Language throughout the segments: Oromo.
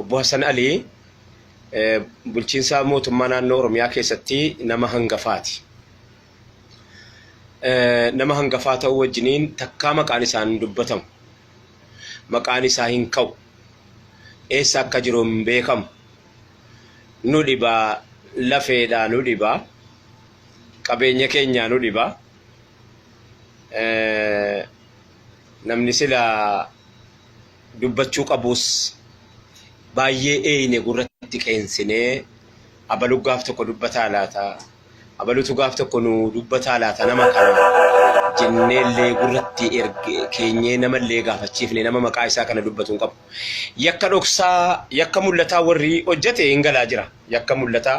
Obbo Hassan Ali bulchiinsa mootummaa naannoo Oromiyaa keessatti nama hangafaati. Nama hangafaa ta'uu wajjiniin takkaa maqaan isaa hin dubbatamu. Maqaan isaa hin ka'u. Eessa akka jiru hin beekamu. Nu dhibaa, lafeedhaa nu dhibaa, qabeenya keenyaa nu dhibaa. Namni sila dubbachuu qabus baay'ee eeyine gurratti qeensinee abaluu gaaf tokko dubbataa laata, abaluutu gaaf tokko nu dubbataa laata nama kana jenneellee gurratti keenyee namallee gaafachiifne nama maqaa isaa kana dubbatu hin qabu. Yakka dhoksaa, yakka mul'ataa warri hojjete hin galaa jira. Yakka mul'ataa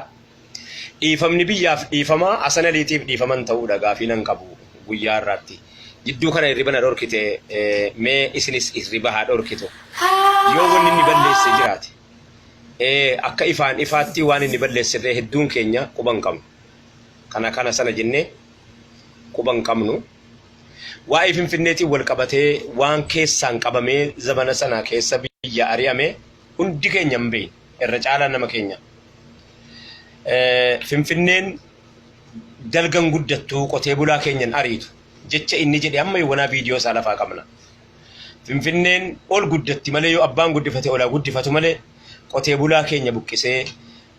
dhiifamni biyyaaf dhiifamaa Hassan Aliitiif dhiifaman ta'uudha gaafii nan qabu guyyaa irraatti. Jidduu kana hirriba na dhorkite mee isinis hirriba haa dhorkitu. Yoo wanni inni balleesse jiraate akka ifaan ifaatti waan inni balleessirree hedduun keenya quban qabnu. Kana sana jennee quban qabnu. Waa'ee Finfinneetiin wal qabatee waan keessaan qabamee zamana sana keessa biyya ari'ame hundi keenya hin beekne irra caalaan nama keenya. Finfinneen dalgan guddattuu qotee bulaa keenyan ariitu. Jecha inni jedhe amma yoona viidiyoo isaa lafaa qabna. Finfinneen ol guddatti malee yoo abbaan guddifate olaa guddifatu malee qotee bulaa keenya buqqisee,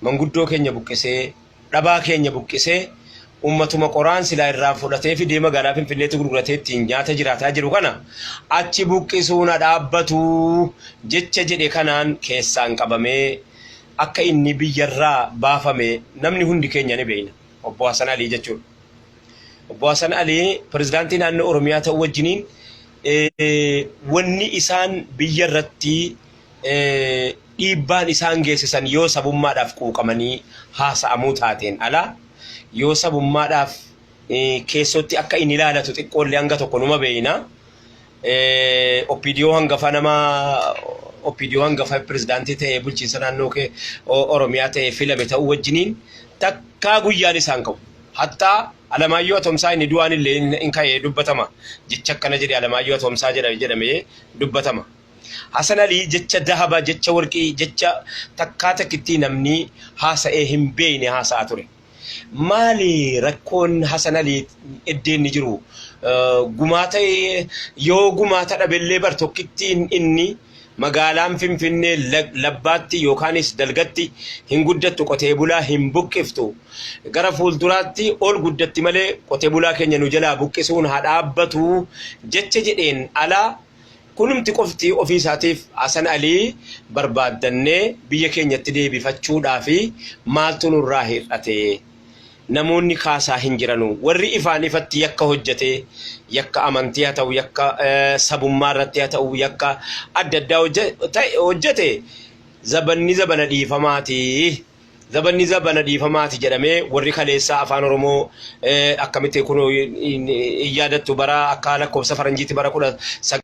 manguddoo keenya buqqisee, dhabaa keenya buqqisee ummatuma qoraan silaa irraa fudhatee fi deema magaalaa Finfinneetti gurguratee ittiin nyaata jiraataa jiru kana achi buqqisuun dhaabbatu jecha jedhe kanaan keessaan qabamee akka inni biyyarraa baafame namni hundi keenya ni beekna. Obbo Hassan Ali jechuudha. Obbo Hassan Ali pirezidaantii naannoo Oromiyaa ta'uu wajjiniin wanni isaan biyya irratti dhiibbaan isaan geessisan yoo sabummaadhaaf quuqamanii haasa'amuu taateen ala yoo sabummaadhaaf keessotti akka inni ilaalatu xiqqoollee hanga tokko numa beeyna. Opiidiyoo hangafa pirezidaantii ta'ee bulchiinsa naannoo Oromiyaa ta'ee filame ta'uu wajjiniin takkaa guyyaan isaan qabu. Hatta Alamaayyoo Atomsaa inni du'aan illee in ka'ee dubbatama. Jecha akkana jedhe Alamaayyoo Atomsaa jedhamee dubbatama. Hassan Ali jecha dahaba, jecha warqii, jecha takkaa takkitti namni haasa'ee hin beekne haasa'aa ture. Maali rakkoon Hassan Ali eddeen ni jiru? Gumaata yoo gumaata dhabellee bar tokkitti inni magaalaan Finfinnee labbaatti yookaanis dalgatti hin guddattu qotee bulaa hin buqqiftu. Gara fuulduraatti ol guddatti malee qotee bulaa keenya nu jalaa buqqisuun haa dhaabbatu jecha jedheen alaa kunumti qofti ofii isaatiif Hassan Ali barbaaddannee biyya keenyatti deebifachuudhaa fi maaltu nurraa hir'ate. Namoonni kaasaa hin jiranu. Warri ifaan ifatti yakka hojjete, yakka amantii haa ta'u, yakka sabummaa irratti haa ta'u, yakka adda addaa hojjete zabanni zabana dhiifamaati. Zabanni zabana dhiifamaati jedhamee warri kaleessaa afaan Oromoo akkamitti kun yaadattu bara akka lakkoofsa faranjiitti bara 19